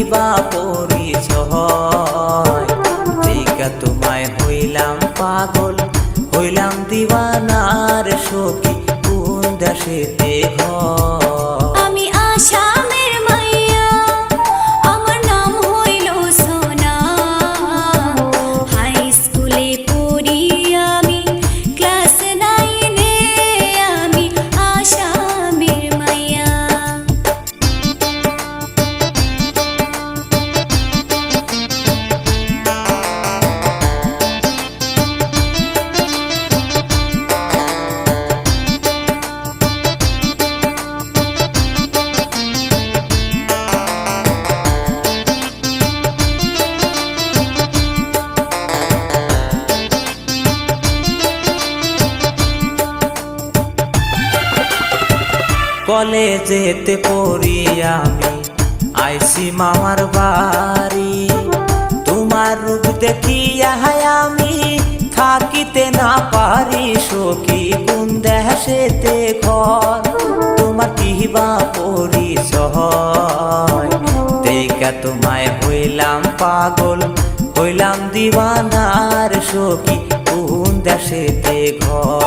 কিবা পরিচয়, দেখা তোমায় হইলাম পাগল, হইলাম দিওয়ানার সখী কোন দেশেতে ঘর। আমি আসামের মাইয়া, আমার নাম হইল সোনা। হাই স্কুলে পড়ি আমি, ক্লাস 9-এ আমি আসামের মাইয়া। কলেজেতে পড়ি আমি, আইসি মামার বাড়ি, তোমার রূপ দেখিয়া আমি থাকিতে না পারি সখী কোন দেশেতে ঘর। তোমার কিবা পরিচয়, দেখা তোমায় হইলাম পাগল, হইলাম দিওয়ানার সখী কোন দেশেতে ঘর।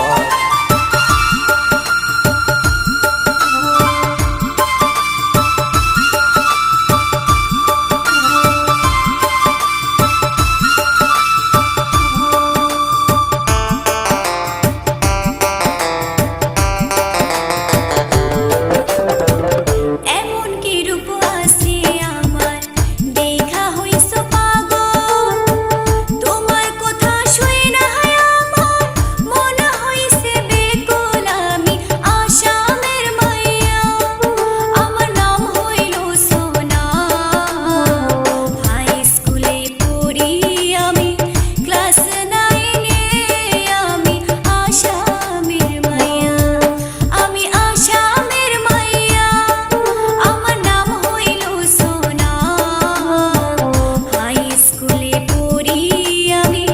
এমন কি রূপ আছে আমার, দেখা হইছো পাগল। তোমার কথা শুইনা আমার মনে হইছে বেকুল। আমি আসামের মাইয়া, আমার নাম হইল সোনা। হাই স্কুলে পড়ি আমি, ক্লাস 9-এ আমি আসামের মাইয়া। আমি আসামের মাইয়া, আমার নাম হইল সোনা। হাই স্কুলে পড়ি আমি,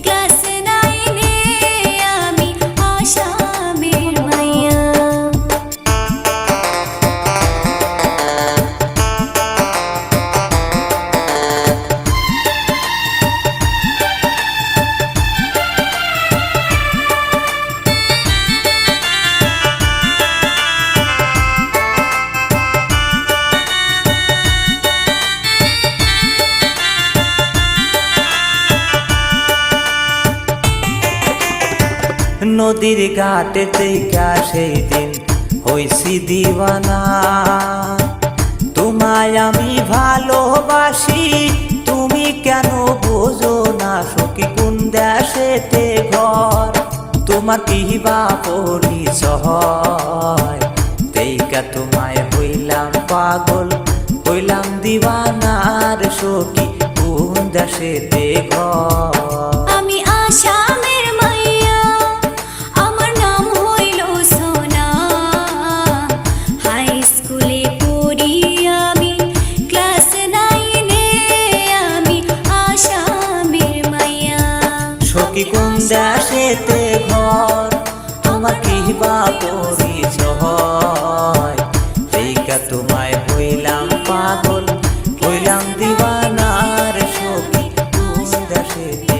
ক্লাস 9-এ আমি আসামের মাইয়া। নদীর ঘাটে দেখা সেই দিন হইছি দিওয়ানা, তোমায় আমি ভালোবাসি তুমি কেন বোঝো না সখী কোন দেশেতে ঘর। তোমার কিবা পরিচয়, দেখা তোমায় হইলাম পাগল, হইলাম দিওয়ানার সখী কোন দেশেতে ঘর। আমি আসামের মাইয়া, আমার নাম হইল সোনা। হাই স্কুলে পড়ি আমি, ক্লাস 9-এ আমি আসামের মাইয়া। সখী কোন দেশেতে ঘর, তোমার কিবা পরিচয়, দেখা তোমায় হইলাম পাগল, হইলাম দিওয়ানার সখী কোন দেশেতে